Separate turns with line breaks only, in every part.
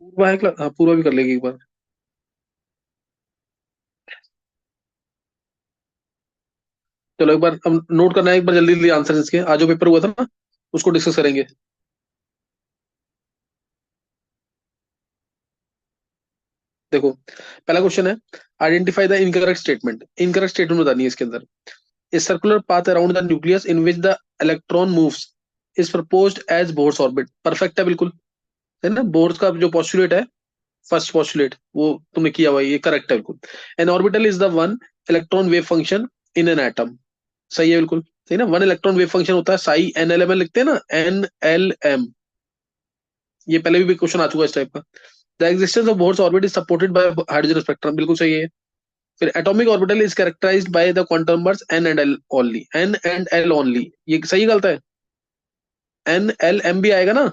पूर्वा है हाँ, पूर्वा भी कर लेगी एक बार। चलो एक बार अब नोट करना है, एक बार जल्दी जल्दी आंसर इसके, आज जो पेपर हुआ था ना उसको डिस्कस करेंगे। देखो पहला क्वेश्चन है, identify the incorrect statement. Incorrect statement बतानी है इसके अंदर। A circular path around the nucleus in which the electron moves is proposed as Bohr's orbit. Perfect है बिल्कुल, है ना। बोर्स का जो पॉस्टुलेट है, फर्स्ट पॉस्टुलेट वो तुमने किया हुआ है, ये करेक्ट है बिल्कुल। N orbital is the one electron wave function in an atom. सही है बिल्कुल, सही ना। वन इलेक्ट्रॉन वेव फंक्शन होता है, psi n l m l लिखते हैं ना, एन एल एम। ये पहले भी क्वेश्चन आ चुका है इस टाइप का। The existence of Bohr's orbit is supported by hydrogen spectrum, बिल्कुल सही है। फिर atomic orbital is characterized by the quantum numbers n and l only, n and l only. ये सही गलत है? एन एल एम भी आएगा ना,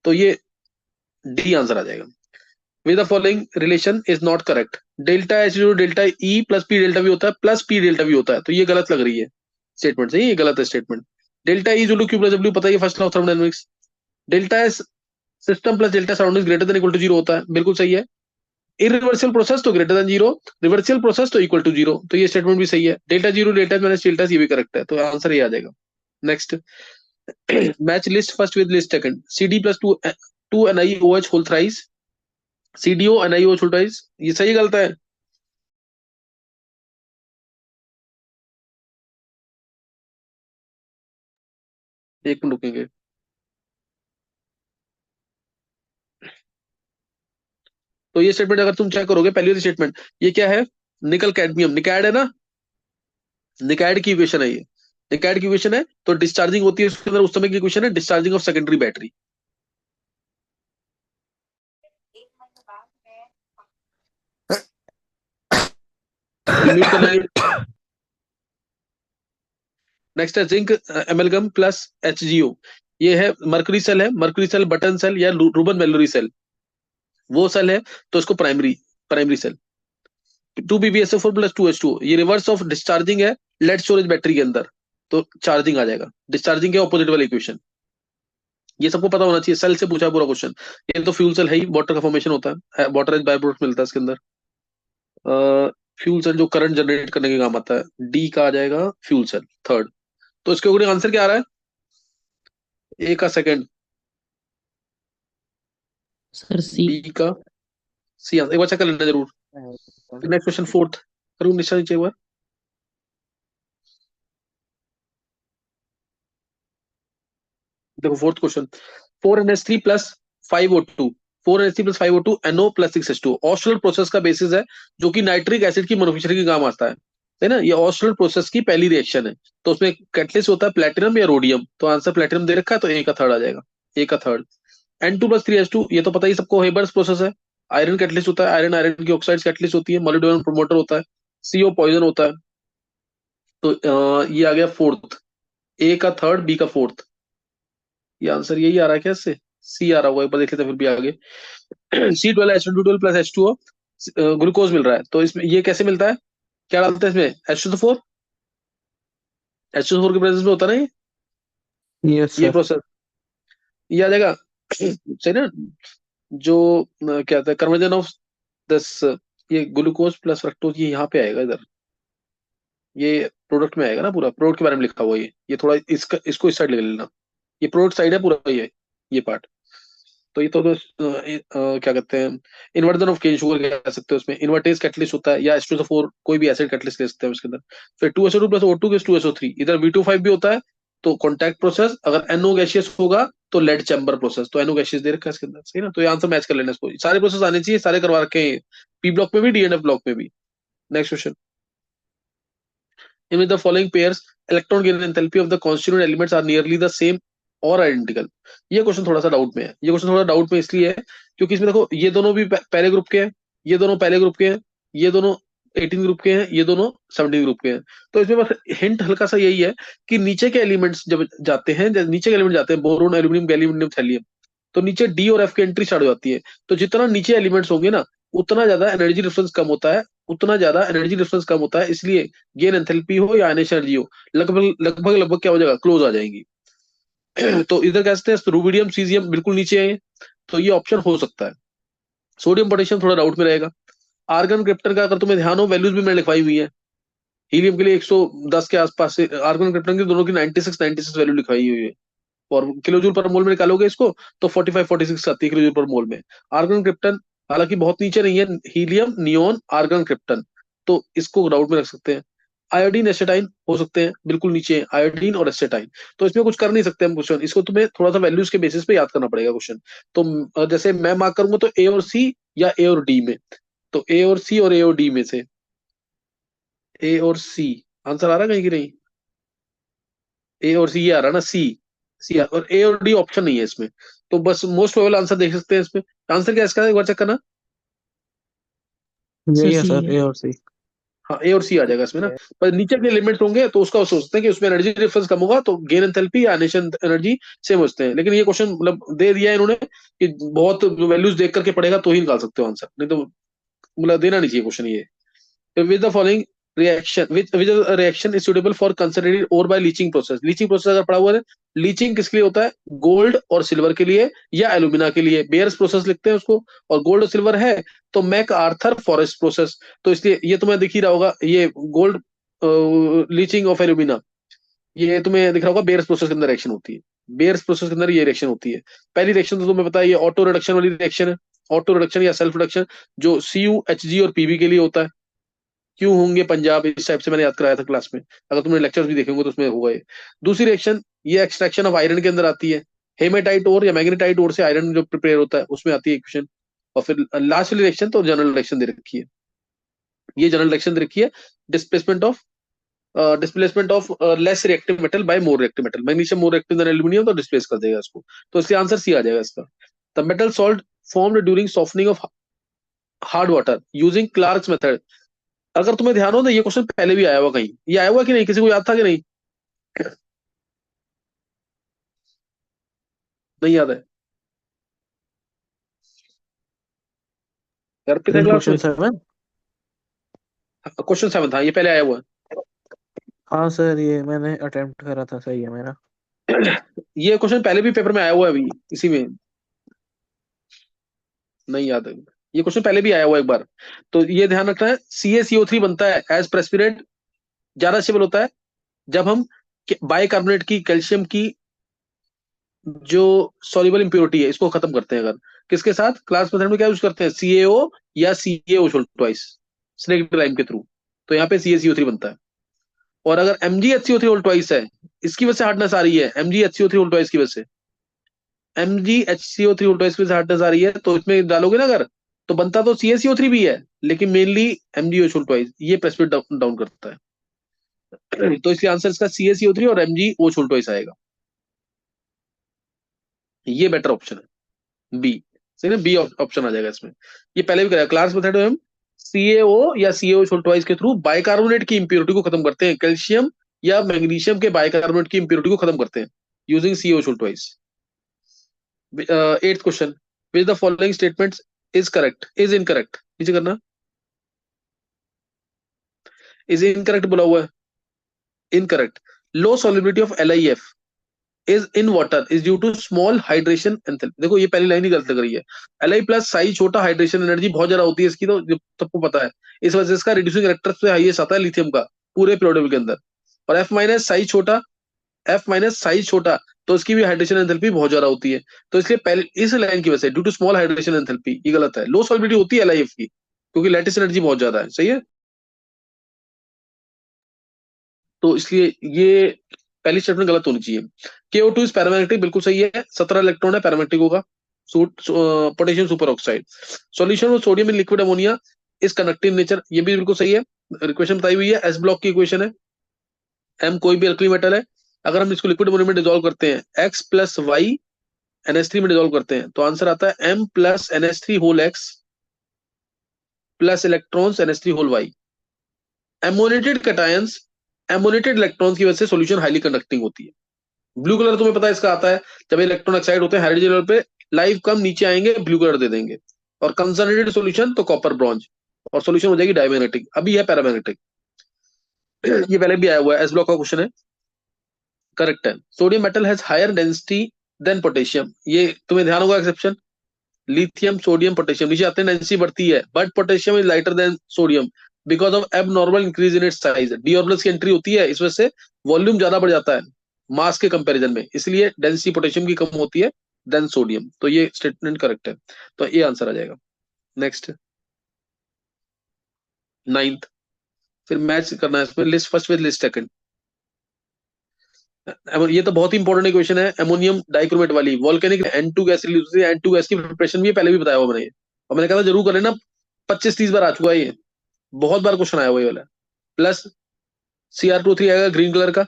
तो ये डी आंसर आ जाएगा। With the following relation is not correct. Delta H zero delta E plus P delta भी होता है, प्लस पी डेल्टा भी होता है, तो ये गलत लग रही है स्टेटमेंट से, ये गलत है स्टेटमेंट। डेल्टा ई जो क्यू प्लस डब्ल्यू पता है, first law of thermodynamics. Delta s system plus delta surrounding greater than equal to zero होता है, बिल्कुल सही है। इरिवर्सिबल प्रोसेस तो greater than zero, reversible process तो इक्वल टू जीरो, तो ये स्टेटमेंट भी सही है। Delta zero delta minus delta, ये भी करेक्ट है, तो आंसर ये आ जाएगा। Next, match list first with list second. C D plus two two N I O H whole thrice, C D O N I O H whole thrice, ये सही गलत है? एक मिनट रुकेंगे। तो ये स्टेटमेंट अगर तुम चेक करोगे, पहली वाली स्टेटमेंट, ये क्या है? निकल कैडमियम, निकैड है ना, निकैड की इक्वेशन है ये। निकैड की इक्वेशन है, तो डिस्चार्जिंग होती है उसके अंदर, उस समय की इक्वेशन है discharging of secondary battery. Unmute कर लेंगे। नेक्स्ट है zinc amalgam plus H G O. ये है मर्करी सेल, है मर्करी सेल, बटन सेल या रूबन मेलोरी सेल, वो सेल है, तो इसको primary, primary cell. Two B B S four plus two H two, ये रिवर्स ऑफ डिस्चार्जिंग है लेड स्टोरेज बैटरी के अंदर, तो चार्जिंग आ जाएगा। डिस्चार्जिंग के ऑपोजिट वाली इक्वेशन, ये सबको पता होना चाहिए, सेल से पूछा है पूरा क्वेश्चन। ये तो फ्यूल सेल है ही, वाटर का फॉर्मेशन होता है, वाटर एज बाय प्रोडक्ट मिलता है इसके अंदर। फ्यूल सेल जो करंट जनरेट करने के काम आता है, डी का आ जाएगा फ्यूल सेल थर्ड। तो इसके अकॉर्डिंग आंसर क्या आ रहा है? ए का सेकंड,
सर सी।
बी का सी आंसर, एक बार चेक कर लेना जरूर। फिर नेक्स्ट क्वेश्चन फोर्थ, करूँ निशा नीचे एक बार। देखो fourth question, four N S three plus five O two, four N S three plus five O two NO plus six H two, Ostwald process का बेसिस है, जो कि नाइट्रिक एसिड की मैन्युफैक्चरिंग के काम आता है ना। ये ऑस्ट्रल प्रोसेस की पहली रिएक्शन है, तो उसमें कैटलिस्ट होता है प्लेटिनम या रोडियम, तो आंसर प्लेटिनम दे रखा है, तो ए का थर्ड आ जाएगा, ए का third. N two plus three H two, ये तो पता ही सबको, हेबर्स प्रोसेस है। आयरन कैटलिस्ट होता है, आयरन आयरन की ऑक्साइड कैटलिस्ट होती है, मोलिब्डेनम प्रोमोटर होता है, सीओ पॉइजन होता है। तो ये आ गया फोर्थ, ए का थर्ड, बी का फोर्थ। ये आंसर यही आ रहा है क्या इससे? सी आ रहा होगा, एक बार देख लेते हैं फिर भी आगे। C twelve H two twelve plus H two O, glucose मिल रहा है, तो इसमें ये कैसे मिलता है? क्या डालते हैं इसमें? H two four, H two four के प्रेजेंस में होता है ना
यस
ये
सर।
प्रोसेस, ये आ जाएगा। सही ना। जो क्या होता है कन्वर्जन ऑफ दस, ये ग्लूकोज प्लस फ्रक्टोज, ये यहाँ पे आएगा इधर, ये प्रोडक्ट में आएगा ना, पूरा प्रोडक्ट के बारे में लिखा हुआ है ये थोड़ा इसका, इसको इस साइड ले लेना। ये प्रोडक्ट साइड है पूरा, ये पार्ट। तो ये तो क्या कहते हैं, इन्वर्जन ऑफ केन शुगर कह सकते हो, उसमें इन्वर्टेज कैटलिस्ट होता है, या H2SO4 कोई भी एसिड कैटलिस्ट ले सकते हैं उसके अंदर। फिर 2SO2 प्लस O2 के 2SO3, इधर V25 भी होता है, तो कॉन्टैक्ट प्रोसेस। अगर NO गैशियस होगा तो लेड चैम्बर प्रोसेस, तो NO गैशियस दे रखा है इसके अंदर, सही ना। तो ये आंसर मैच कर लेना इसको, सारे प्रोसेस आने चाहिए, सारे करवा रखे हैं, पी ब्लॉक में भी, डीएनएफ ब्लॉक में भी। Next question, in which the following pairs electron gain and enthalpy of the constituent elements are nearly the same और आइडेंटिकल। ये क्वेश्चन थोड़ा सा डाउट में है, ये क्वेश्चन थोड़ा डाउट में इसलिए है क्योंकि इसमें देखो ये दोनों भी पहले ग्रुप के हैं, ये दोनों पहले ग्रुप के हैं, ये दोनों 18 ग्रुप के हैं, ये दोनों 17 ग्रुप के हैं। तो इसमें बस हिंट हल्का सा यही है कि नीचे के एलिमेंट्स जब जाते हैं, जब नीचे के एलिमेंट जाते हैं, बोरोन एल्यूमिनियम गैलियम थैलियम, तो नीचे डी और एफ की एंट्री स्टार्ट हो जाती है। तो जितना नीचे एलिमेंट्स होंगे ना, उतना ज्यादा एनर्जी डिफरेंस कम होता है, उतना ज्यादा एनर्जी डिफरेंस कम होता है, इसलिए गेन एंथैल्पी हो या आयनेशन एनर्जी हो, लगभग लगभग लगभग क्या हो जाएगा, क्लोज आ जाएंगी। तो इधर कहते हैं रुबिडियम सीजियम बिल्कुल नीचे है, तो ये ऑप्शन हो सकता है। सोडियम पोटेशियम थोड़ा डाउट में रहेगा। आर्गन क्रिप्टन का अगर तुम्हें ध्यान हो, वैल्यूज भी मैंने लिखवाई हुई है। हीलियम के लिए 110 के आसपास से, आर्गन क्रिप्टन की दोनों की 96 वैल्यू लिखवाई हुई है। और किलो जूल पर मोल में निकालोगे इसको तो 45-46 आती है किलो जूल पर मोल में। आर्गन क्रिप्टन हालांकि बहुत नीचे नहीं है, हीलियम नियोन आर्गन क्रिप्टन, तो इसको डाउट में रख सकते हैं। आयोडीन एसिटाइन हो सकते हैं बिल्कुल नीचे, आयोडीन और एसिटाइन। तो इसमें कुछ कर नहीं सकते हम क्वेश्चन, इसको तुम्हें थोड़ा सा वैल्यूज के बेसिस पे याद करना पड़ेगा क्वेश्चन। तो जैसे मैं मार्क करूंगा तो ए और सी या ए और डी में, तो ए और सी और ए और डी में से ए और सी आंसर आ रहा है कहीं की नहीं? ए और सी ये आ रहा है ना, सी सी और ए और डी ऑप्शन नहीं है इसमें। तो बस मोस्ट प्रोबेबल आंसर देख सकते हैं इसमें। आंसर क्या है इसका, एक बार चेक करना।
सर
यही है
सी
सर,
है।
ए और सी।
हाँ ए और सी आ जाएगा इसमें ना। पर नीचे के लिमिट होंगे तो उसका सोचते हैं कि उसमें एनर्जी डिफरेंस कम होगा, तो गेन एंथैल्पी या इनिशियल एनर्जी सेम होते हैं। लेकिन ये क्वेश्चन मतलब दे दिया है इन्होंने कि बहुत वैल्यूज देख करके पढ़ेगा तो ही निकाल सकते हो आंसर, नहीं तो मतलब देना नहीं चाहिए क्वेश्चन ये। with the following reaction which reaction is suitable for concentrated ore by leaching process। Leaching process अगर पढ़ा हुआ है, लीचिंग किसके लिए होता है? गोल्ड और सिल्वर के लिए या एल्यूमिना के लिए, बेयर्स प्रोसेस लिखते हैं उसको। और गोल्ड और सिल्वर है तो मैक आर्थर फॉरेस्ट प्रोसेस। तो इसलिए ये तुम्हें दिख ही रहा होगा, ये गोल्ड लीचिंग ऑफ एल्यूमिना, ये तुम्हें दिख रहा होगा बेयर्स प्रोसेस के अंदर रिएक्शन होती है। बेयर्स प्रोसेस के अंदर ये रिएक्शन होती है। पहली रिएक्शन तो तुम्हें पता है, ये ऑटो रिडक्शन वाली रिएक्शन है। ऑटो रिडक्शन या सेल्फ रिडक्शन जो CuHg और Pb के लिए होता है। क्यों होंगे पंजाब, इस टाइप से मैंने याद कराया था क्लास में, अगर तुमने लेक्चर्स भी देखे होंगे तो उसमें होगा ये। दूसरी रिएक्शन ये एक्सट्रैक्शन ऑफ आयरन के अंदर आती है। हेमेटाइट ओर या मैग्नेटाइट ओर से आयरन जो प्रिपेयर होता है उसमें आती है इक्वेशन। और फिर लास्ट वाली रिएक्शन तो जनरल रिएक्शन दे रखी है, ये जनरल रिएक्शन दे रखी है। Displacement of less reactive metal by more reactive metal, magnesium more reactive than aluminium तो डिस्प्लेस कर देगा इसको। तो इसलिए आंसर सी आ जाएगा इसका। The metal salt formed during softening of hard water using Clark's method. अगर तुम्हें ध्यान हो ना ये क्वेश्चन पहले भी आया हुआ कहीं, ये आया हुआ कि नहीं, किसी को याद था कि नहीं? नहीं याद है? यार कितने क्लास
क्वेश्चन
में?
7।
क्वेश्चन 7 था, ये पहले आया हुआ
हाँ सर, ये मैंने अटेम्प्ट करा था, सही है मेरा।
है। ये क्वेश्चन पहले भी पेपर में आया हुआ है अभी इसी में, नहीं याद है? ये क्वेश्चन पहले भी आया हुआ है एक बार। तो ये ध्यान रखना है, CaCO3 बनता है एज प्रेसिपिटेट, ज्यादा स्टेबल होता है जब हम बाइकार्बोनेट की कैल्शियम की जो सॉल्युबल इंप्योरिटी है इसको खत्म करते हैं। अगर किसके साथ, क्लास मेथड में क्या यूज करते हैं, CaO या CaO ट्वाइस, स्नेक लाइम के थ्रू। तो यहाँ पे CaCO3 बनता है। और अगर MgHCO3 होल ट्वाइस है, इसकी वजह से हार्डनेस आ रही है, MgHCO3 होल ट्वाइस की वजह से, MgHCO3 होल ट्वाइस की वजह से हार्डनेस आ रही है, तो इसमें डालोगे ना अगर, तो बनता तो CaCO3 भी है लेकिन मेनली MgOH होल ट्वाइस ये प्रेसिपिटेट डाउन करता है। तो इसलिए आंसर इसका CaCO3 और MgOH होल ट्वाइस आएगा, ये बेटर ऑप्शन है बी। सही ना, बी ऑप्शन आ जाएगा इसमें। ये पहले भी कराया क्लास मेथड में, हम CaO या CaO ट्वाइस के थ्रू बाइकार्बोनेट की इंप्योरिटी को खत्म करते हैं, कैल्शियम या मैग्नीशियम के बाइकार्बोनेट की इंप्योरिटी को खत्म करते हैं using CaO twice. Eighth question, which the following statements is correct is incorrect, नीचे करना। इज इनकरेक्ट बोला हुआ है, incorrect. Low solubility of LiF is in water is due to small hydration enthalpy. देखो ये पहली लाइन ही गलत लग रही है। Li प्लस साइज छोटा, हाइड्रेशन एनर्जी बहुत ज्यादा होती है इसकी, तो सबको पता है। इस वजह से इसका रिड्यूसिंग इलेक्ट्रॉन से हाईएस्ट आता है लिथियम का पूरे पीरियोडिक के अंदर। और F माइनस साइज छोटा, F माइनस साइज छोटा, तो इसकी भी हाइड्रेशन एंथैल्पी बहुत ज्यादा होती है। तो इसलिए पहले इस लाइन की वजह से due to small hydration enthalpy, ये गलत है। लो सॉल्युबिलिटी होती है LiF की क्योंकि लैटिस एनर्जी बहुत ज्यादा है, सही है। तो इसलिए ये पहली स्टेटमेंट गलत होनी चाहिए। KO2 इज पैरामैग्नेटिक, बिल्कुल सही है, 17 इलेक्ट्रॉन है, पैरामैग्नेटिक होगा। Potassium super oxide. Solution of sodium in liquid ammonia is conductive nature, ये भी बिल्कुल सही है। इक्वेशन बताई हुई है, एस ब्लॉक की इक्वेशन है। M कोई भी अल्कली मेटल है, अगर हम इसको लिक्विड अमोनिया में डिसॉल्व करते हैं, X प्लस वाई NH3 में डिसॉल्व करते हैं, तो आंसर आता है M plus NH3 whole X plus electrons NH3 whole Y। Ammoniated cations, ammoniated electrons की वजह से सॉल्यूशन हाईली कंडक्टिंग होती है। ब्लू कलर तुम्हें पता है इसका आता है, जब इलेक्ट्रॉन एक्साइड होते हैं हाइड्रोजन लेवल पे, लाइव कम नीचे आएंगे, ब्लू कलर दे देंगे। और कंसंट्रेटेड सॉल्यूशन तो कॉपर ब्रॉन्ज, और सॉल्यूशन हो जाएगी डायमैग्नेटिक। अभी है पैरामैग्नेटिक। ये पहले भी आया हुआ है, एस ब्लॉक का क्वेश्चन है, करेक्ट है। Sodium metal has higher density than potassium, ये तुम्हें ध्यान होगा एक्सेप्शन। लिथियम, सोडियम, पोटेशियम नीचे आते हैं, डेंसिटी बढ़ती है, but potassium is lighter than sodium because of abnormal increase in its size. D orbitals की एंट्री होती है, इस वजह से वॉल्यूम ज्यादा बढ़ जाता है मास के कंपैरिजन में, इसलिए डेंसिटी पोटेशियम की कम होती है देन सोडियम। तो ये स्टेटमेंट करेक्ट है, तो ये आंसर आ जाएगा। नेक्स्ट, नाइन्थ, फिर मैच करना है इसमें, list first with list second. ये तो बहुत ही इंपॉर्टेंट इक्वेशन है, अमोनियम डाइक्रोमेट वाली, वोल्केनिक N2 गैस रिलीज होती है, N2 गैस की प्रिपरेशन भी पहले भी बताया हुआ मैंने ये, और मैंने कहा था जरूर कर लेना, 25-30 बार आ चुका है ये, बहुत बार क्वेश्चन आया हुआ ये वाला। प्लस Cr2O3 आएगा ग्रीन कलर का,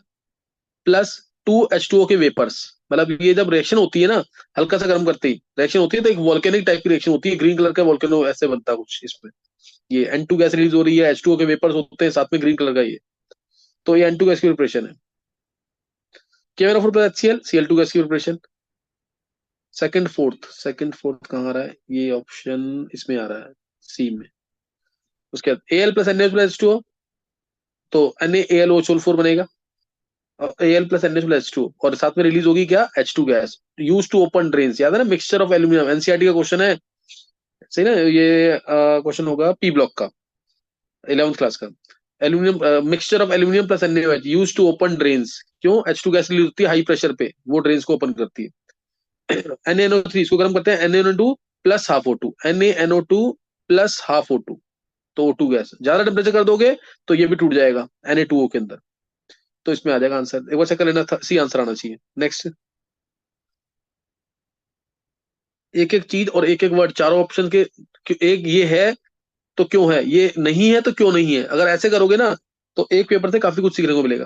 प्लस 2H2O के वेपर्स, मतलब ये जब रिएक्शन होती है ना, हल्का सा गर्म करते ही रिएक्शन होती है, तो एक वोल्केनिक टाइप की रिएक्शन होती है, ग्रीन कलर का वोल्केनो ऐसे बनता है कुछ इसमें, ये N2 गैस रिलीज हो रही है, H2O के वेपर्स होते हैं साथ में ग्रीन कलर का ये, तो ये N2 गैस की प्रिपरेशन है। KMnO4 plus HCl, Cl2 gas की प्रिपरेशन। सेकंड फोर्थ कहाँ आ रहा है, ये ऑप्शन इसमें आ रहा है, सी में। उसके बाद Al plus NaOH plus H2O, तो NaAlOH4 बनेगा, Al plus NaOH plus H2O, और साथ में रिलीज होगी क्या, H2 gas, use to open drains, याद है ना, मिक्सचर ऑफ एल्यूमिनियम, एनसीईआरटी का क्वेश्चन है, सही ना, ये क्वेश्चन होगा पी ब्लॉक का, 11th क्लास का। Aluminium, mixture of aluminium plus NaOH use to open drains, क्यों, H2 गैस रिलीज होती है हाई प्रेशर पे, वो ड्रेन्स को ओपन करती है। NaNO3 इसको गर्म करते हैं, NaNO2 plus half O2, NaNO2 plus half O2, तो O2 गैस, ज्यादा टेम्परेचर कर दोगे तो ये भी टूट जाएगा Na2O के अंदर, तो इसमें आ जाएगा आंसर, एक बार चेक कर लेना, सी आंसर आना चाहिए। नेक्स्ट, एक एक चीज और एक एक वर्ड, चारों ऑप्शन के, एक ये है तो क्यों है, ये नहीं है तो क्यों नहीं है, अगर ऐसे करोगे ना तो एक पेपर से काफी कुछ सीखने को मिलेगा।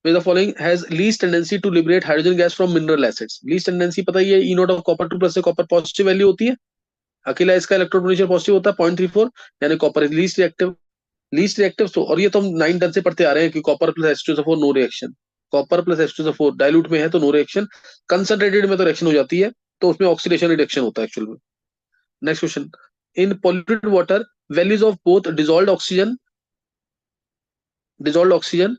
Which of the following has least tendency to liberate hydrogen gas from mineral acids? Least tendency पता ही है, E note of copper 2 plus से कॉपर पॉजिटिव वैल्यू होती है, अकेला इसका इलेक्ट्रोड पोटेंशियल पॉजिटिव होता है 0.34, यानी copper is least reactive, least reactive. तो और ये तो हम 9 10 से पढ़ते आ रहे हैं कि copper plus H2SO4 no reaction, copper plus H2SO4 dilute में है तो नो रिएक्शन, कंसंट्रेटेड में तो रिएक्शन हो जाती है, तो उसमें ऑक्सीडेशन रिडक्शन होता है एक्चुअल में। Next question, in polluted water values of both dissolved oxygen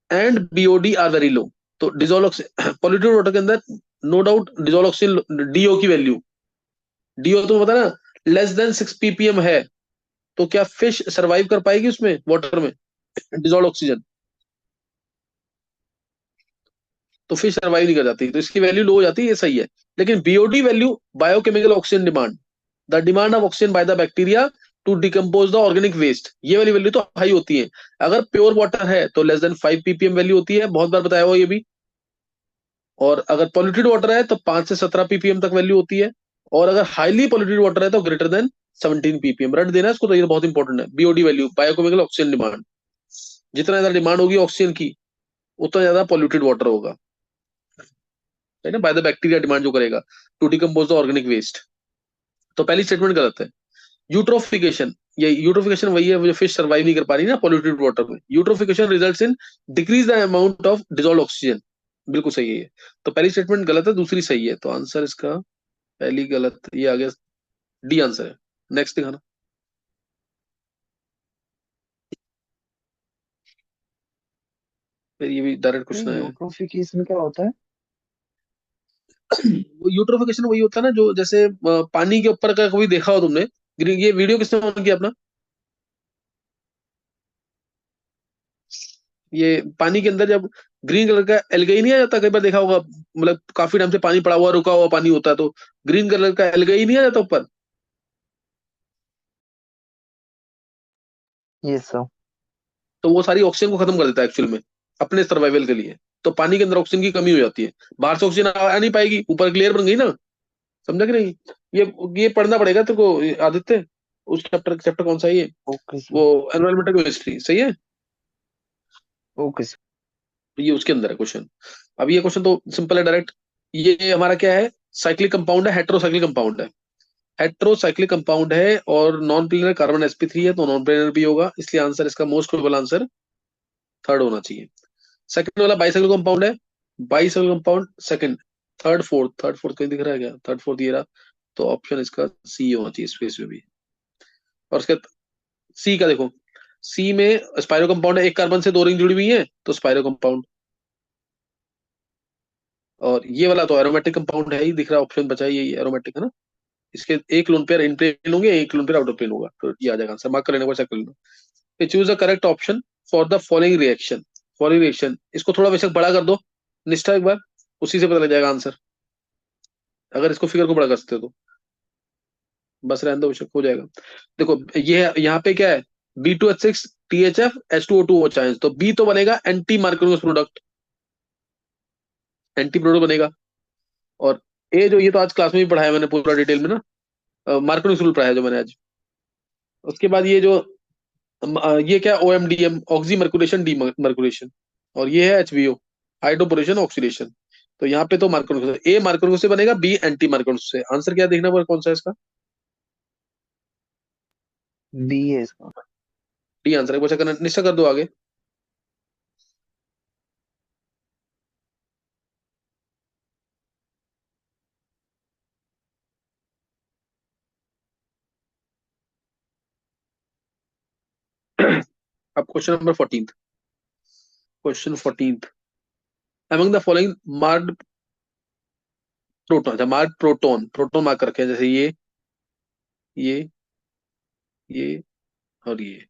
and BOD are very low. तो डिजोल्व पॉल्यूटेड वाटर के अंदर no doubt dissolve oxygen DO की वैल्यू, डीओ तो पता ना लेस देन 6 ppm है, तो क्या फिश सरवाइव कर पाएगी उसमें वाटर में डिजोल्व ऑक्सीजन, तो फिश सरवाइव नहीं कर जाती, तो इसकी वैल्यू लो हो जाती है, ये सही है। लेकिन BOD value, biochemical oxygen demand, the demand of oxygen by the bacteria to decompose the organic waste, ये वाली वैल्यू तो हाई होती है। अगर प्योर वाटर है तो लेस देन 5 ppm वैल्यू होती है, बहुत बार बताया हुआ ये भी, और अगर पॉल्यूटेड वाटर है तो 5 से 17 ppm तक वैल्यू होती है, और अगर हाईली पॉल्यूटेड वाटर है तो ग्रेटर देन 17 ppm। रट देना इसको, तो ये बहुत इंपॉर्टेंट है, BOD value, biochemical oxygen demand, जितना ज्यादा डिमांड होगी ऑक्सीजन की उतना ज्यादा पॉल्यूटेड वाटर होगा, है ना, बाय द बैक्टीरिया डिमांड जो करेगा to decompose the organic waste. तो पहली स्टेटमेंट गलत है। यूट्रोफिकेशन, ये यूट्रोफिकेशन वही है जो फिश सर्वाइव नहीं कर पा रही ना पॉल्यूटेड वाटर में, eutrophication results in decrease the amount of dissolve oxygen, बिल्कुल सही है ये। तो पहली स्टेटमेंट गलत है, दूसरी सही है, तो आंसर इसका पहली गलत, ये आ गया, डी आंसर है। नेक्स्ट दिखाना, फिर ये भी डायरेक्ट क्वेश्चन है।
यूट्रोफिकेशन क्या होता है?
वो यूट्रोफिकेशन वही होता है ना, जो जैसे पानी के ऊपर का कभी देखा हो तुमने, ये वीडियो किसने ऑन किया अपना, ये पानी के अंदर जब ग्रीन कलर का एल्गाई नहीं आ जाता, कई बार देखा होगा, मतलब काफी टाइम से पानी पड़ा हुआ रुका हुआ पानी होता है, तो ग्रीन कलर का एल्गाई नहीं आ जाता ऊपर,
ये सब।
तो वो सारी ऑक्सीजन को खत्म कर देता है एक्चुअल में अपने सर्वाइवल के लिए, तो पानी के अंदर ऑक्सीजन की कमी हो जाती है, बाहर से ऑक्सीजन आ नहीं पाएगी, ऊपर क्लियर बन गई ना, समझा कि नहीं। ये पढ़ना पड़ेगा तेरे को आदित्य, उस चैप्टर चैप्टर कौन सा है ये,
ओके
वो
सर।
एनवायरमेंटल केमिस्ट्री, सही है,
ओके सर।
ये उसके अंदर है क्वेश्चन। अब ये क्वेश्चन तो सिंपल है डायरेक्ट, ये हमारा क्या है, साइक्लिक कंपाउंड है, हेट्रोसाइक्लिक कंपाउंड है, हेट्रोसाइक्लिक कंपाउंड है, और नॉन प्लेनर कार्बन sp3 है, तो नॉन प्लेनर भी होगा, इसलिए आंसर इसका मोस्ट प्रोबेबल आंसर थर्ड होना चाहिए। सेकंड वाला बाइसाइक्लिक कंपाउंड है, bicyclic compound second, third fourth कहीं दिख रहा है क्या, थर्ड फोर्थ ये रहा, तो ऑप्शन इसका सी होना चाहिए स्पेस में भी। और उसके सी का देखो, सी में स्पाइरो कंपाउंड है, एक कार्बन से 2 रिंग जुड़ी हुई है, तो स्पाइरो कंपाउंड, और ये वाला तो एरोमेटिक कंपाउंड है ही, दिख रहा ऑप्शन बचा ही, यही एरोमेटिक है ना, इसके एक लोन पेयर इन प्लेन होंगे, एक lone pair out of plane होगा, तो ये आ जाएगा आंसर। मार्क कर लेने को चेक कर लेना। Choose the correct option for the following reaction. Following reaction, इसको थोड़ा बेशक बड़ा कर दो निष्ठा एक बार, उसी से पता लग जाएगा आंसर, अगर इसको फिगर को बड़ा कर सकते हो तो। बस रहने दो, बेशक हो जाएगा। देखो ये यहाँ पे क्या है, B2H6 THF H2O2 OH, तो बी तो बनेगा एंटी मार्कोनिस प्रोडक्ट, एंटी प्रोडक्ट बनेगा। और ए जो, ये तो आज क्लास में भी पढ़ाया मैंने पूरा डिटेल में ना, मार्कोनिस रूल पढ़ाया जो मैंने आज। उसके बाद ये जो ये क्या, OMDM ऑक्सी मर्कुलेशन डी मर्कुलेशन, और ये है HBO हाइड्रोपोरेशन ऑक्सीडेशन। तो यहाँ पे तो मार्कोनिस, ए मार्कोनिस से बनेगा, बी एंटी मार्कोनिस से। आंसर क्या देखना पड़ेगा, कौन सा है इसका?
बी है इसका।
डी आंसर है। क्वेश्चन करना निश्चय कर दो आगे। अब question number 14। Question 14, among the following marked proton, अच्छा मार्क्ड प्रोटॉन, प्रोटॉन मार्क रखे हैं, जैसे ये ये और ये।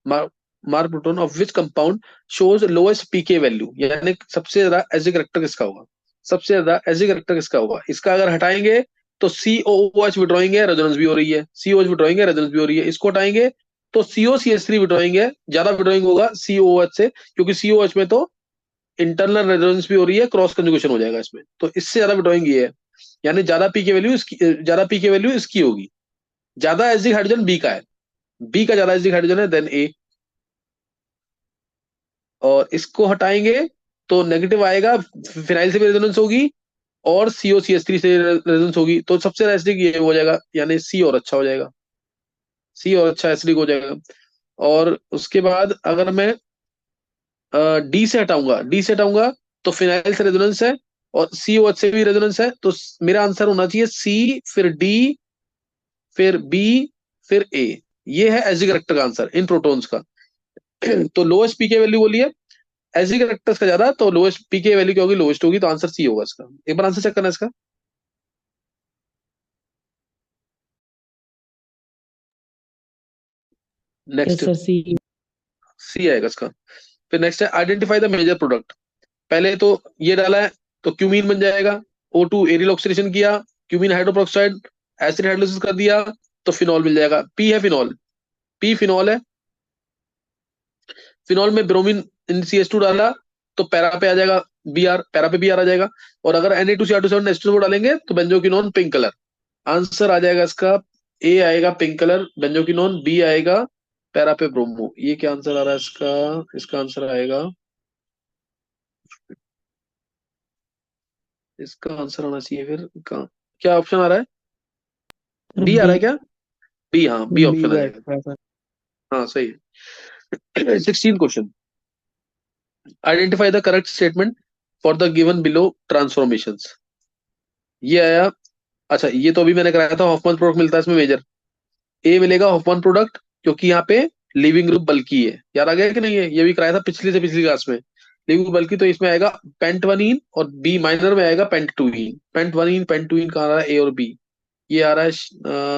Mark proton of which compound shows lowest pK value, यानी सबसे ज्यादा एसिड करेक्टर किसका होगा, सबसे ज्यादा एसिड करेक्टर किसका होगा। इसका अगर हटाएंगे तो COOH विड्रॉइंग है, रेजोनेंस भी हो रही है, COH विड्रॉइंग है, रेजोनेंस भी हो रही है। इसको हटाएंगे तो COCH3 विड्रॉइंग है, ज्यादा विड्रॉइंग होगा COOH से, क्योंकि COH में तो इंटरनल रेजोनेंस भी हो रही है, क्रॉस कंजुगेशन हो जाएगा इसमें, तो इससे ज्यादा विड्रॉइंग ये है। यानी ज्यादा पीके वैल्यू इसकी, ज्यादा पीके वैल्यू इसकी होगी। ज्यादा एसिडिक हाइड्रोजन बी का है, बी का ज्यादा एसिडिक हाइड्रोजन है देन ए। और इसको हटाएंगे तो नेगेटिव आएगा, फिनाइल से भी रेजोनेंस होगी और COCH3 से रेजोनेंस होगी, तो सबसे ज्यादा एसिडिक ये हो जाएगा, यानी सी और अच्छा हो जाएगा, सी और अच्छा एसिडिक हो जाएगा। और उसके बाद अगर मैं डी से हटाऊंगा तो फिनाइल से रेजोनेंस है और COH से भी रेजोनेंस है, तो मेरा आंसर होना चाहिए C, फिर D, फिर B, फिर A। ये है एसिडिक करेक्टर का आंसर इन प्रोटॉन्स का। तो लोएस्ट पीके वैल्यू बोलिए, एसिडिक करेक्टर्स का ज्यादा, तो लोएस्ट पीके वैल्यू क्या होगी, लोएस्ट होगी, तो आंसर सी होगा इसका। एक बार आंसर चेक करना इसका।
यस
नेक्स्ट
सर सी।
सी आएगा इसका। फिर नेक्स्ट है आइडेंटिफाई द मेजर प्रोडक्ट। पहले तो ये डाला है तो क्यूमीन बन जाएगा, O2 एरियल ऑक्सीडेशन किया, क्यूमीन हाइड्रोपेरोक्साइड एसिड हाइड्रोलिसिस कर दिया, तो फिनॉल मिल जाएगा। पी है फिनॉल, पी फिनॉल है। फिनॉल में ब्रोमीन CH2 डाला तो पैरा पे आ जाएगा Br, पैरा पे Br आ जाएगा। और अगर Na2Cr2 H2O डालेंगे तो बेंजोक्विनोन पिंक कलर। आंसर आ जाएगा इसका, ए आएगा पिंक कलर बेंजोक्विनोन, बी आएगा पैरा पे ब्रोमो। ये क्या आंसर आ रहा है इसका, इसका आंसर आएगा, इसका आंसर आना चाहिए फिर का, क्या ऑप्शन आ रहा है,
सर
डी आ रहा
बी।
है क्या? बी, हाँ बी
बी
ऑप्शन आ जाएगा।
बैठता है सर।
हाँ सही है। 16 question, identify the correct statement for the given below transformations. ये आया, अच्छा ये तो अभी मैंने कराया था, हॉफमैन प्रोडक्ट मिलता है इसमें मेजर। ए मिलेगा हॉफमैन प्रोडक्ट, क्योंकि यहाँ पे लिविंग ग्रुप बल्कि है, याद आ गया कि नहीं है, ये भी कराया था पिछली से पिछली क्लास में। लिविंग ग्रुप बल्कि, तो इसमें आएगा पेंटवनीन, और बी माइनर में आएगा पेंटटूइन। पेंटवनीन पेंटटूइन कहाँ आ रहा है, ए और बी। ये आ रहा है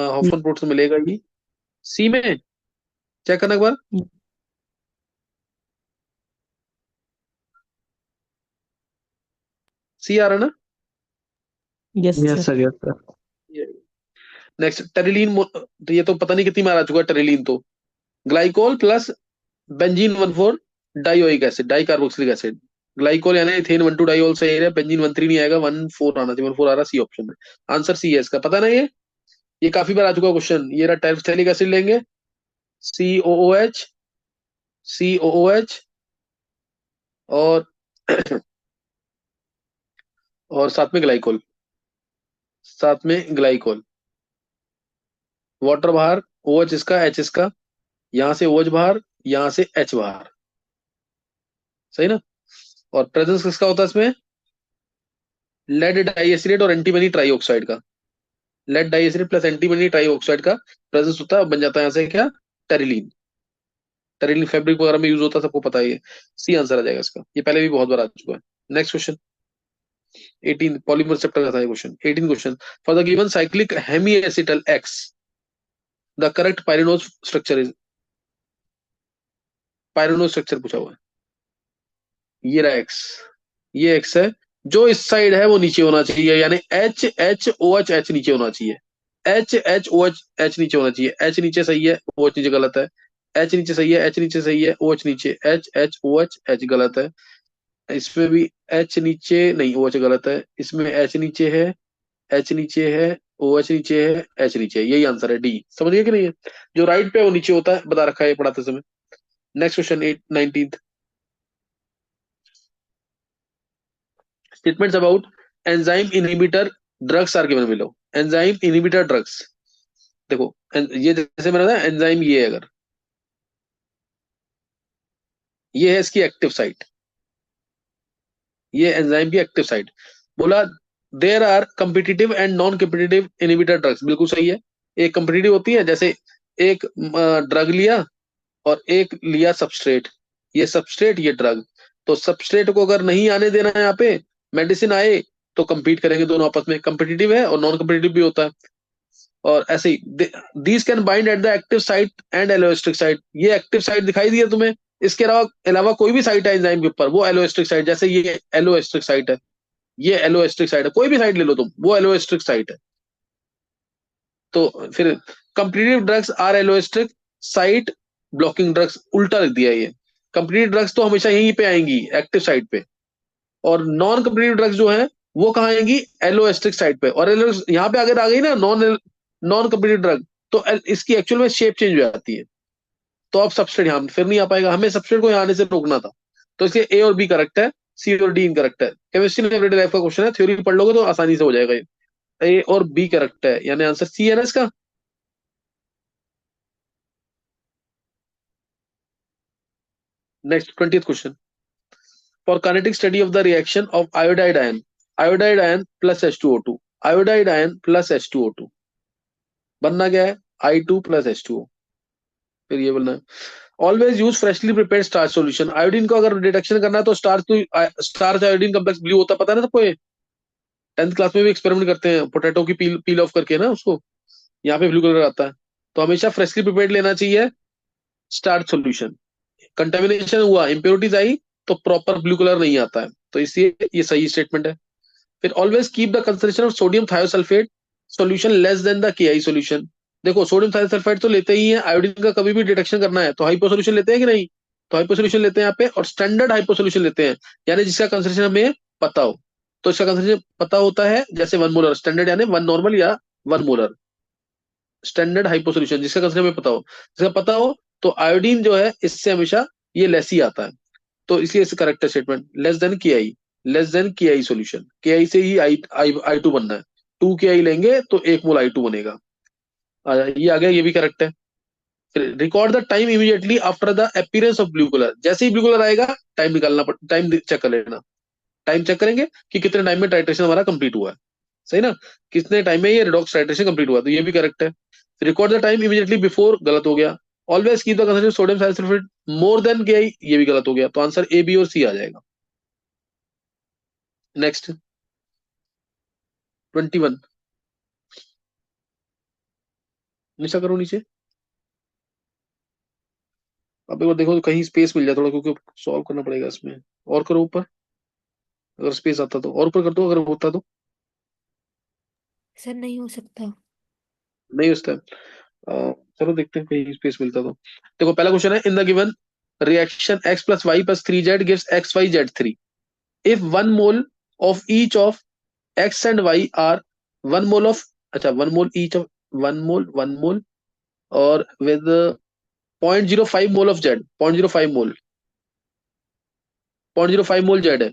हॉफमैन प्रोडक्ट से मिलेगा ये, सी में। चेक करना एक बार। सी आ रहा है ना?
Yes
yes
sir.
Sir, yes sir.
Next terylene, तो ये तो पता नहीं कितनी बार आ चुका है टेरिलीन तो। Glycol plus benzene 1,4 dioic acid, di carboxylic acid. Glycol यानी इथेन 1,2 डाइओल सही है, बेंजीन 1,3 नहीं आएगा, 1,4 आना चाहिए, 1,4 आ रहा सी ऑप्शन में। आंसर सी है इसका, पता नहीं है, ये काफी बार आ चुका क्वेश्चन। ये रहा टेरिफ्थैलिक एसिड लेंगे, COOH, COOH, और और साथ में ग्लाइकोल, साथ में ग्लाइकोल। वाटर बाहर, OH इसका, H इसका, यहाँ से OH बाहर, यहाँ से H बाहर, सही ना। और प्रेजेंस किसका होता है इसमें, लेड डाई एसिडेट और एंटीमनी ट्राईऑक्साइड का। Lead di acid plus antimony trioxide का प्रेजेंस होता है, बन जाता है यहाँ से क्या, टेरिलीन। टेरिलीन फैब्रिक वगैरह में यूज होता है, सबको पता ही है। सी आंसर आ जाएगा इसका, ये पहले भी बहुत बार आ चुका है। नेक्स्ट क्वेश्चन, 18 पॉलीमर चैप्टर का था ये question. 18 question, for the given cyclic hemiacetal x the correct pyranose structure is, pyranose structure पूछा हुआ है। ये रहा एक्स, ये एक्स है, जो इस साइड है वो नीचे होना चाहिए, यानी H H O H, H नीचे होना चाहिए, H H O H, H नीचे होना चाहिए, एच नीचे सही है, ओ एच नीचे गलत है, एच नीचे सही है, एच नीचे सही है, ओ एच नीचे, H H O H, H गलत है, इसमें भी एच नीचे नहीं, ओ एच गलत है, इसमें एच नीचे है, एच नीचे है, ओ एच नीचे है, एच नीचे है, यही आंसर है डी। समझ गए कि नहीं है? जो राइट पे है वो नीचे होता है, बता रखा है ये पढ़ाते समय। Next question 19, statements about enzyme inhibitor drugs are given below। enzyme inhibitor drugs, देखो ये जैसे मैंने बताया एंजाइम, ये है, अगर ये है इसकी एक्टिव साइट, ये एंजाइम की एक्टिव साइट, बोला there are competitive and non competitive inhibitor drugs, बिल्कुल सही है। एक कम्पिटिटिव होती है, जैसे एक ड्रग लिया और एक लिया सबस्ट्रेट, ये सबस्ट्रेट ये ड्रग, तो सबस्ट्रेट को अगर नहीं आने देना है यहाँ पे, मेडिसिन आए, तो compete करेंगे दोनों आपस में, कम्पिटिटिव है और नॉन कम्पिटिटिव भी होता है। और ऐसे ही these can bind at the active site and allosteric site, ये एक्टिव साइट दिखाई दी है तुम्हें, इसके अलावा अलावा कोई भी साइट है एंजाइम के ऊपर, वो एलोस्टिक साइट, जैसे ये एलोस्टिक साइट है, ये एलोस्टिक साइट है, कोई भी साइट ले लो तुम, वो एलोस्टिक साइट है। तो फिर competitive drugs are allosteric site blocking drugs, उल्टा लिख दिया ये। कंप्लीटिव ड्रग्स तो हमेशा यहीं पे आएंगी एक्टिव साइट पे, और नॉन कंप्लीटिव ड्रग्स जो है वो कहाँ आएंगी, एलोस्टिक साइट पे, और यहाँ पे अगर आ गई ना नॉन नॉन कंप्लीटिव ड्रग, तो इसकी एक्चुअल में शेप चेंज हो जाती है, तो अब सबस्ट्रेट यहाँ फिर नहीं आ पाएगा, हमें सबस्ट्रेट को यहाँ आने से रोकना था। तो इसलिए ए और बी करेक्ट है, सी और डी इनकरेक्ट है। केमिस्ट्री में एवरीडे लाइफ का क्वेश्चन है, थ्योरी पढ़ लोगे तो आसानी से हो जाएगा ये। ए और बी करेक्ट है, यानी आंसर सी है ना इसका। Next 20th question, for kinetic study of the reaction of iodide ion plus H2O2, iodide ion plus H2O2 बनना क्या है, I2 + H2O, फिर ये बोलना है always use freshly prepared starch solution. Iodine को अगर डिटेक्शन करना है तो स्टार्च, तो स्टार्च आयोडीन कम्प्लेक्स ब्लू होता है, पता है ना सबको ये, 10th क्लास में भी एक्सपेरिमेंट करते हैं, पोटैटो की पील ऑफ करके ना उसको, यहाँ पे ब्लू कलर आता है। तो हमेशा फ्रेशली प्रिपेयर्ड लेना चाहिए स्टार्च सॉल्यूशन, कंटेमिनेशन हुआ, इंप्योरिटीज आई, तो प्रॉपर ब्लू कलर नहीं आता है, तो इसलिए ये सही स्टेटमेंट है। फिर always keep the concentration of sodium thiosulphate solution less than the KI solution. देखो सोडियम थायोसल्फेट तो लेते ही है, आयोडीन का कभी भी डिटेक्शन करना है तो हाइपो सॉल्यूशन लेते हैं कि नहीं, तो हाइपो सॉल्यूशन लेते हैं यहाँ पे, और स्टैंडर्ड हाइपो सॉल्यूशन लेते हैं, यानी जिसका कंसंट्रेशन हमें पता हो। तो इसका कंसंट्रेशन पता होता है, जैसे 1 मोलर स्टैंडर्ड, यानी 1 नॉर्मल या 1 मोलर स्टैंडर्ड हाइपो सॉल्यूशन, जिसका कंसंट्रेशन हमें पता हो, जिसका पता हो, तो आयोडीन जो है इससे हमेशा ये लेस ही आता है, तो इसलिए इसका correct statement less than KI, less than KI solution, KI से ही I2 बनना है, 2 KI लेंगे तो 1 मोल I2 बनेगा। ये आ गया, ये भी करेक्ट है। फिर record the time immediately after the appearance of blue colour, जैसे ही ब्लू कलर आएगा टाइम निकालना, टाइम चेक कर लेना, टाइम चेक करेंगे कि कितने टाइम में टाइट्रेशन हमारा कंप्लीट हुआ है, सही ना, कितने टाइम में ये रिडॉक्स टाइट्रेशन कंप्लीट हुआ, तो ये भी करेक्ट है। Record the time immediately before, गलत हो गया। Always keep the concentration sodium thiosulphate more than KI, ये भी गलत हो गया, तो आंसर A, B और C आ जाएगा। नेक्स्ट 21, निशा करो नीचे, अब एक बार देखो तो कहीं स्पेस मिल जाए थोड़ा, क्योंकि सॉल्व करना पड़ेगा इसमें, और करो ऊपर, अगर स्पेस आता तो और ऊपर कर दो, अगर होता तो।
सर नहीं हो सकता।
नहीं उस टाइम, चलो देखते हैं कहीं स्पेस मिलता तो। देखो पहला क्वेश्चन है, in the given reaction x + y + 3z gives xyz3 if 1 mole of each of x and y are 1 mole of, अच्छा 1 mole each of, 1 mole और with 0.05 mole of z, 0.05 mole, 0.05 mole z है,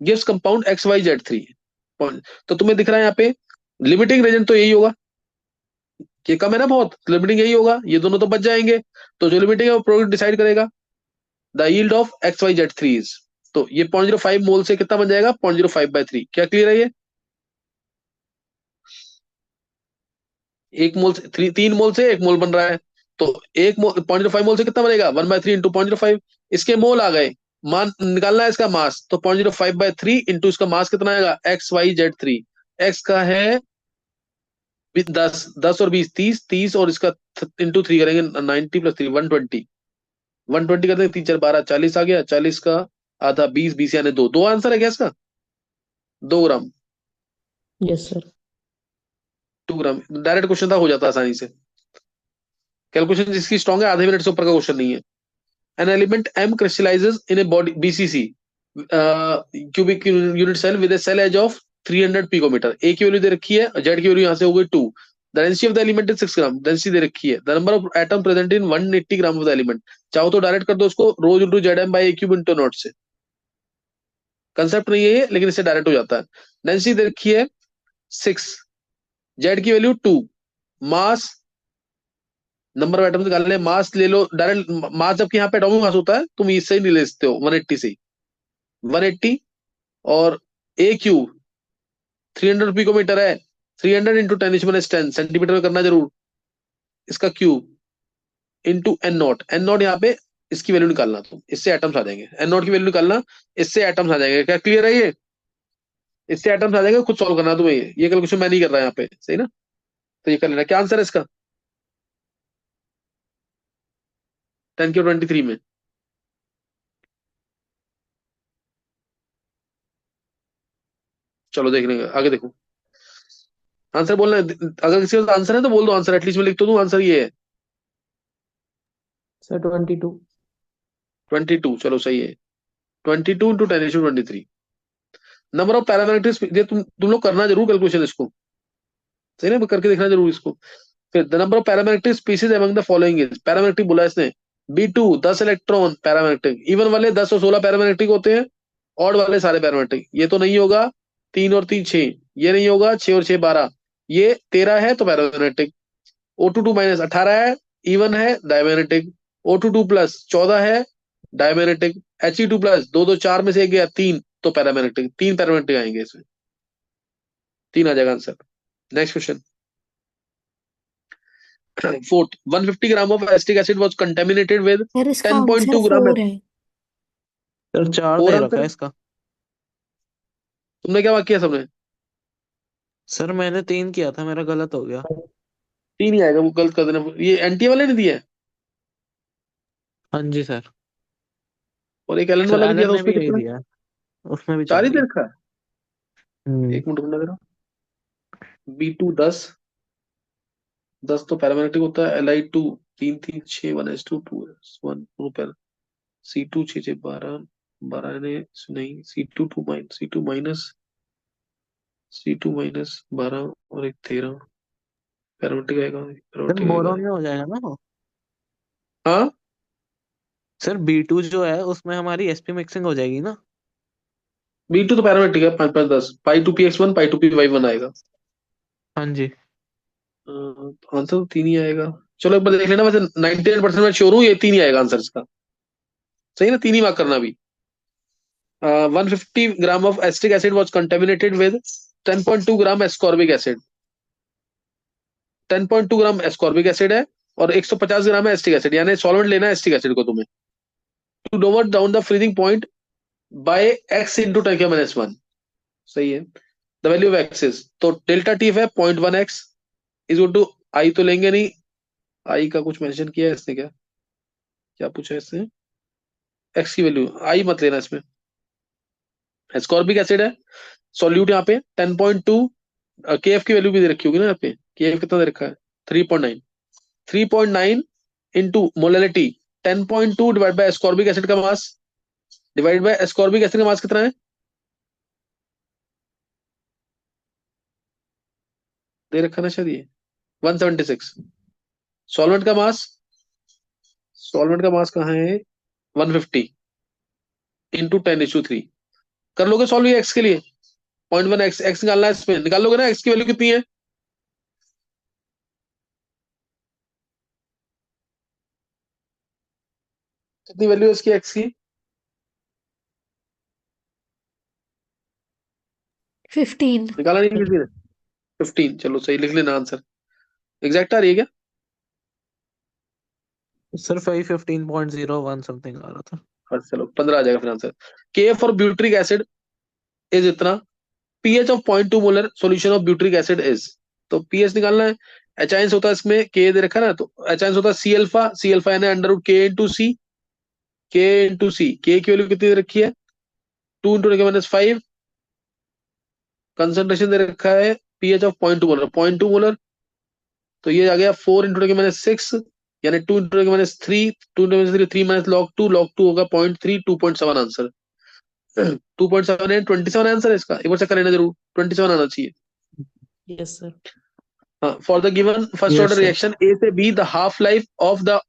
gives compound XYZ3। तो तुम्हें दिख रहा है यहाँ पे लिमिटिंग रेजेंट तो यही होगा, ये कम है ना बहुत, लिमिटिंग यही होगा, ये दोनों तो बच जाएंगे, तो जो लिमिटिंग है वो प्रोडक्ट डिसाइड करेगा। The yield of XYZ3 is, तो ये 0.05 मोल से कितना बन जाएगा, 0.05/3, क्या क्लियर है ये, 1 मोल से 3 मोल से 1 मोल बन रहा है, तो 1 मोल 0.05 मोल से कितना बनेगा, 1/3 × 0.05, इसके मोल आ गए, मान निकालना है इसका मास, तो 0.05/3 इंटू इसका मास कितना आएगा, XYZ3। एक्स का है 10, 10 और 20 30, 30 और इसका इंटू 3 करेंगे 90 + 3 120, 120 करते हैं 3 4 12 40 आ गया, 40 का आधा 20, 20 यानी दो, दो आंसर है क्या इसका, 2 ग्राम,
यस सर।
2 ग्राम। डायरेक्ट क्वेश्चन था, हो जाता आसानी से। कैलकुलेशन जिसकी स्ट्रॉन्ग है, आधे मिनट से ऊपर का क्वेश्चन नहीं है। An element M crystallizes in a body BCC cubic unit cell with a cell edge of 300 picometer। A की वैल्यू दे रखी है, Z की वैल्यू यहाँ से हो गई 2। The density of the element is 6 gram, density दे रखी है। The number of atom present in 180 gram of the element. चाहो तो डायरेक्ट कर दो उसको, रोज इंटू ZM/A³ इंटू नॉट से। कंसेप्ट नहीं है ये, लेकिन इससे डायरेक्ट हो जाता है। डेंसिटी दे रखी है 6, Z की value 2, mass, number of atoms निकाल ले, मास ले लो डायरेक्ट। मास जबकि यहाँ पे एटॉमिक मास होता है, तुम इससे ही नहीं ले सकते हो 180 से ही। 180 और A³ 300 पिकोमीटर है, 300 इंटू 10⁻10 सेंटीमीटर में करना जरूर। इसका क्यूब इंटू N0, N0 यहाँ पे इसकी वैल्यू निकालना, तुम इससे एटम्स आ जाएंगे। N0 की वैल्यू निकालना, इससे एटम्स आ जाएंगे। क्या क्लियर है ये, इससे एटम्स आ जाएंगे, खुद सॉल्व करना तुम्हें। ये कैलकुलेशन मैं नहीं कर रहा यहाँ पे, सही ना। तो ये कर लेना। क्या आंसर है इसका 10³ 23 में। चलो देखने का, आगे देखो। आंसर बोलना है, अगर किसी का आंसर है तो बोल दो आंसर, एटलीस्ट मैं लिख तो दूं आंसर ये है।
सर 22।
22, चलो सही है। 22 इंटू 10⁻23। नंबर ऑफ पैरामीटर्स, ये तुम लोग करना जरूर कैलकुलेशन इसको, सही ना, करके देखना जरूर इसको। फिर the number of paramagnetic species among the following is, paramagnetic बोला इसने, B2 10 इलेक्ट्रॉन पैरामैग्नेटिक। इवन वाले 10 और 16 पैरामैग्नेटिक होते हैं, ऑड वाले सारे पैरामैग्नेटिक। ये तो नहीं होगा, 3 और 3 6, ये नहीं होगा, 6 और 6 12, ये 13 है तो पैरामैग्नेटिक। O22 माइनस 18 है, इवन है डायमैग्नेटिक। O22 प्लस 14 है डायमैग्नेटिक। He2 प्लस 2 2 4 में से एक गया 3 तो पैरामैग्नेटिक। 3 पैरामैग्नेटिक आएंगे इसमें, 3 आ जाएगा answer. Next question. Fourth, 150 gram of acetic acid was contaminated with
sir इसका
10.2
आंसर
ग्राम।
4 है।
सर 4
फोर
दे रखा
आंसर,
है इसका।
तुमने क्या बात किया सबने,
सर मैंने 3 किया था, मेरा गलत हो गया।
3 ही आएगा, वो गलत कर देना। ये एनटीए वाले ने दिया है,
हाँ जी सर।
और एक एलन
सर
वाला भी दिया
एलन
था,
ने
उसमें
भी यही
कितना,
दिया है, उसमें भी
4 ही
4
दे
ही।
रखा है।
हम्म।
एक मिनट रुकना जरा। B2 10, 10 तो पैरामैग्नेटिक होता है। Li2 3 3 6 1s2 2s1 पर C2 6 6 12 12 ने नहीं, C2 माइनस, C2 माइनस 12 और एक 13 पैरामैग्नेटिक आएगा,
सर
पैरामैग्नेटिक आएगा।
बोरोन में हो जाएगा ना वो।
हाँ,
सर B2 जो है उसमें हमारी sp मिक्सिंग हो जाएगी ना।
B2 तो पैरामेट्रिक है, 5 5 10 π2px1 π2py1 आएगा।
हाँ जी।
आंसर तो 3 ही आएगा। चलो एक बार देख लेना, वैसे 99% मैं श्योर हूँ ये 3 ही आएगा आंसर इसका, सही ना, 3 ही मार्क करना अभी। 150 gram of acetic acid was contaminated with 10.2 gram ascorbic acid. 10.2 gram ascorbic acid है और 150 ग्राम है एसिटिक एसिड, यानी सॉल्वेंट लेना है एसिटिक एसिड को तुम्हें। To lower down the freezing point by x into 10⁻⁻1, सही है। The value of x is, तो डेल्टा टी है 0.1x इज इक्वल टू, आई तो लेंगे नहीं, आई का कुछ मेंशन किया है इसने, क्या क्या पूछा है इसने, एक्स की वैल्यू आई मत लेना इसमें। एस्कॉर्बिक एसिड है, सॉल्यूट यहाँ पे 10.2, के एफ की वैल्यू भी दे रखी होगी ना यहाँ पे, के एफ कितना दे रखा है 3.9, 3.9 into molality 10.2 divide by ascorbic acid का मास, डिवाइड बाय एस्कॉर्बिक एसिड का मास कितना है, दे रखा ना शायद ये 176। सॉल्वेंट का मास, सॉल्वेंट का मास कहाँ है 150 इंटू 10⁻3। कर लोगे सॉल्व ये एक्स के लिए, 0.1 एक्स, एक्स निकालना है इसमें, निकाल लोगे ना, एक्स की वैल्यू कितनी है, कितनी वैल्यू है इसकी एक्स की,
15।
निकाला नहीं किसी ने, 15। चलो सही, लिख लेना आंसर। एग्जैक्ट आ रही है क्या,
सर 515.01 समथिंग आ रहा था।
फर्स्ट चलो 15 आ जाएगा फिर आंसर। के फॉर ब्यूट्रिक एसिड इज इतना, pH of 0.2 molar solution of butyric acid is, तो पीएच निकालना है। एच आइंस होता है इसमें के दे रखा है ना, तो एच आइंस होता है सी अल्फा यानी अंडर रूट के इंटू सी, के की वैल्यू कितनी दे रखी है 2 × 10⁻⁵, कंसंट्रेशन दे रखा है पीएच ऑफ 0.2 मोलर, तो ये आ गया 4 × 10⁻⁶ यानी 2 × 10⁻3, 2 × 10⁻3 3 - log 2 होगा 0.3, 2.7 आंसर। 2.7 है 27 आंसर है इसका, एक बार चेक कर लेना जरूर, 27 आना चाहिए।
Yes, sir.
हाँ, for the given first
yes
order
sir.
Reaction A से B the half life of the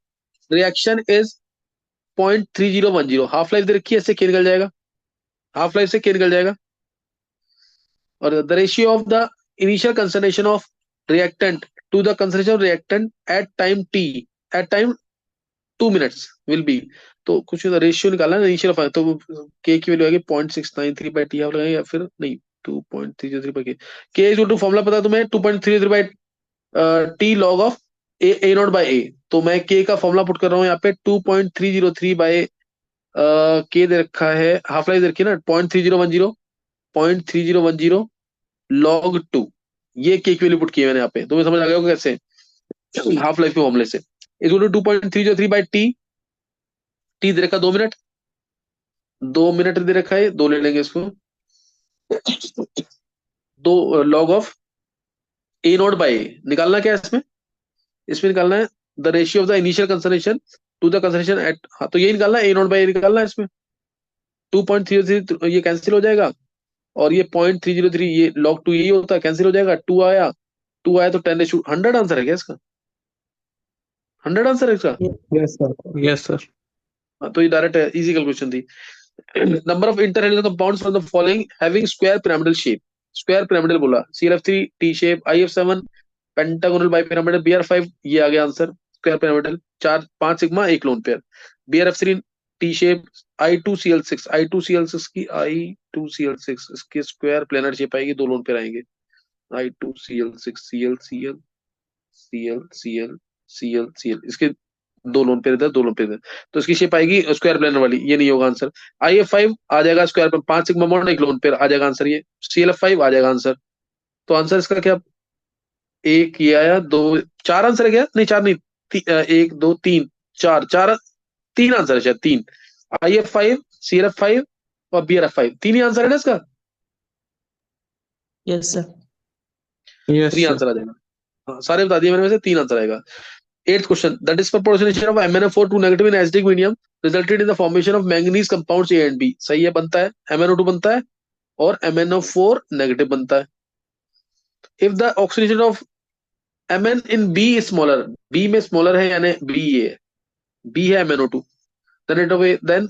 reaction is 0.3010, half life दे रखी है, इससे के निकल जाएगा, हाफ लाइफ से के निकल जाएगा। और the ratio of the initial concentration of reactant to the concentration of reactant at time T, at time 2 minutes will be, तो कुछ रेशियो निकालना है इनिशियल ऑफ, तो के की वैल्यू आएगी 0.693 बाई टी आप लगाएंगे या फिर नहीं 2.303 बाई के इज टू फॉर्मूला पता है तुम्हें 2.33 by T log of A naught by A, तो मैं के का फॉर्मूला पुट कर रहा हूँ यहाँ पे 2.303 बाई के दे रखा है, हाफ लाइफ दे रखी है ना 0.3010 लॉग 2, ये के की वैल्यू पुट की है मैंने यहाँ पे, तुम्हें समझ आ गया होगा कैसे, हाफ लाइफ के फॉर्मूले से। इज 2.303 बाई टी, टी दे रखा 2 मिनट, 2 मिनट दे रखा है, दो ले लेंगे इसको, दो log of A naught by निकालना क्या है इसमें, इसमें निकालना है the ratio of the initial concentration to the concentration at, हाँ तो ये निकालना है ए नॉट बाई निकालना है इसमें, 2.303 ये कैंसिल हो जाएगा, और ये 0.303 ये लॉग 2 यही होता है, कैंसिल हो जाएगा, 2 आया तो 10/100 आंसर है क्या इसका, 100 आंसर है इसका।
Yes sir. Yes sir.
हाँ, तो ये डायरेक्ट है, इजी कैलकुलेशन थी। Number of interrelated compounds from the following having square pyramidal shape, square pyramidal बोला, ClF3 T shape, IF7 pentagonal bipyramidal, BR5 ये आ गया answer square pyramidal, 5 sigma 1 lone pair, BRF3 T shape, I2Cl6 की I2Cl6 इसके square planar shape आएगी, 2 lone pair आएंगे, I2Cl6 Cl इसके 2 lone pair इधर 2 lone pair इधर, तो इसकी शेप आएगी स्क्वायर प्लेनर वाली, ये नहीं होगा आंसर। IF5 आ जाएगा स्क्वायर पर 5 सिग्मा बॉन्ड 1 लोन पेयर आ जाएगा आंसर, ये ClF5 आ जाएगा आंसर। तो आंसर इसका क्या, एक ये आया, दो, 4 आंसर है क्या, नहीं 4 नहीं, 1 2 3 4, 3 आंसर है शायद, 3, IF5 ClF5 और BRF5, 3 ही आंसर है ना इसका,
Yes, sir.
Yes
3
sir.
Answer आ जाएगा। हाँ, सारे बता दिए मैंने, वैसे 3 आंसर आएगा। 8th question, the disproportionation of MnO4 to negative in acidic medium resulted in the formation of manganese compounds A and B, सही है, बनता है, MnO2 बनता है और MnO4 नेगेटिव बनता है। If the oxidation of Mn in B smaller, B में स्मॉलर है यानी B ये है, B है MnO2, then rate of then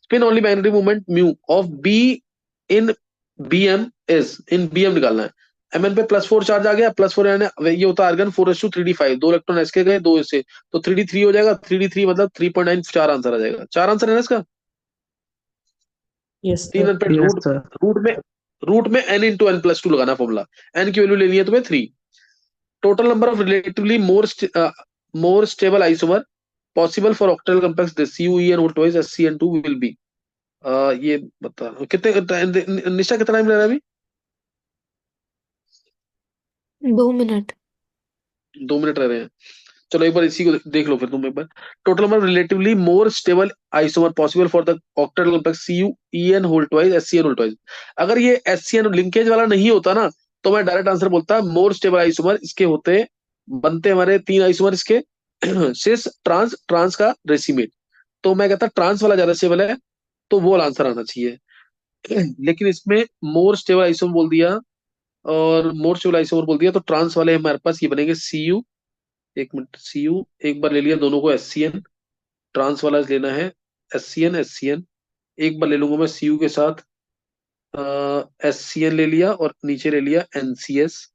spin only magnetic moment mu of B in Bm is, in Bm निकालना है, Mn पे +4 चार्ज आ गया, +4 यानी ये होता है आर्गन 4:3d5, 2 इलेक्ट्रॉन इसके गए 2 इससे, तो 3d3 हो जाएगा, 3d3 मतलब 3.9, 4 आंसर आ जाएगा, 4 आंसर है ना इसका,
Yes,
3
sir.
n पे
यस
रूट,
सर।
रूट में n इंटू n+2 लगाना फॉर्मूला, n की वैल्यू लेनी है तुम्हें 3, total number of relatively more stable isomer possible for octahedral complex this CuEn whole twice SCN2 will be, ये बता कितने, निशा कितना टाइम ले रहा है अभी,
2 मिनट।
2 मिनट रह रहे हैं, चलो एक बार इसी को देख लो फिर तुम एक बार, total number relatively more stable isomer possible for the octahedral complex CuEn whole twice SCN whole twice, अगर ये SCN लिंकेज वाला नहीं होता ना, तो मैं डायरेक्ट आंसर बोलता मोर स्टेबल आइसोमर इसके होते, बनते हमारे 3 आइसोमर इसके सिस ट्रांस, ट्रांस का रेसिमेट, तो मैं कहता ट्रांस वाला ज्यादा स्टेबल है, तो वो वाला आंसर आना चाहिए, लेकिन इसमें मोर स्टेबल आइसोमर बोल दिया और मोर स्टेबल आइसोमर बोल दिया, तो ट्रांस वाले हमारे पास ये बनेंगे Cu, एक मिनट, Cu एक बार ले लिया दोनों को SCN, ट्रांस वाला लेना है SCN, एक बार ले लूंगा मैं Cu के साथ SCN ले लिया और नीचे ले लिया NCS,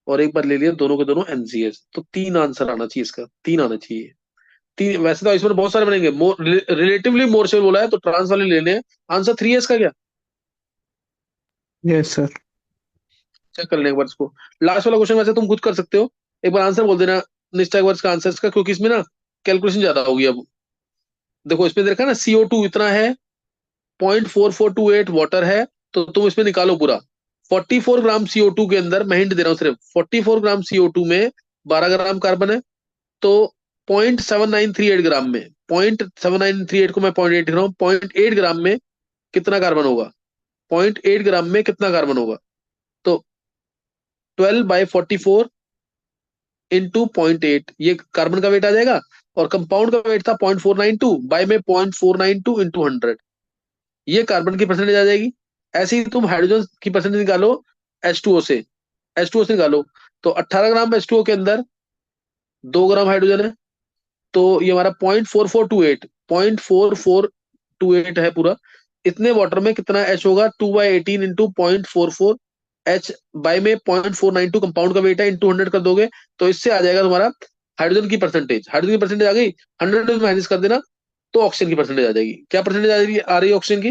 और एक बार ले लिया दोनों के दोनों NCS, तो 3 आंसर आना चाहिए इसका, 3 आना चाहिए, 3, वैसे तो इसमें बहुत सारे बनेंगे, मोर रिलेटिवली मोर स्टेबल बोला है तो ट्रांस वाले लेने हैं, आंसर 3 है इसका क्या,
यस सर।
चेक कर लेना एक बार इसको। लास्ट वाला क्वेश्चन वैसे तुम खुद कर सकते हो, एक बार आंसर बोल देना निश्चय एक बार इसका आंसर इसका, क्योंकि इसमें ना कैलकुलेशन ज्यादा होगी अब, देखो इसमें देखा ना, CO2 इतना है, 0.4428 वाटर है, तो तुम इसमें निकालो पूरा। 44 ग्राम CO2 के अंदर, मैं हिंट दे रहा हूँ सिर्फ, 44 ग्राम CO2 में 12 ग्राम कार्बन है, तो 0.7938 ग्राम में, 0.7938 को मैं 0.8 लिख रहा हूँ, 0.8 ग्राम में कितना कार्बन होगा? 0.8 ग्राम में कितना कार्बन होगा? तो 12/44 इंटू 0.8, ये कार्बन का वेट आ जाएगा। और कंपाउंड का वेट था 0.492, बाय में 0.492 इंटू 100, ये कार्बन की परसेंटेज आ जाएगी। ऐसे ही तुम हाइड्रोजन की परसेंटेज निकालो H2O से, H2O से निकालो, तो 18 ग्राम H2O के अंदर 2 ग्राम हाइड्रोजन है, तो ये हमारा 0.4428 है पूरा। इतने वाटर में कितना H होगा? 2/18 इंटू 0.44, H बाय में 0.492 कंपाउंड का वेट है, इंटू 100 कर दोगे, तो इससे आ जाएगा तुम्हारा हाइड्रोजन की परसेंटेज। हाइड्रोजन की परसेंटेज आ गई, 100 में माइनस कर देना, तो ऑक्सीजन की परसेंटेज आ जाएगी। क्या परसेंटेज आ रही है ऑक्सीजन की?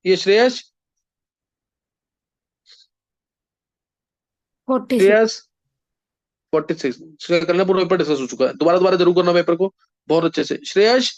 ये श्रेयस,
46।
श्रेयस 46 करना, पूरा पेपर डिस्कस हो चुका है, दोबारा दोबारा जरूर करना पेपर को बहुत अच्छे से। श्रेयस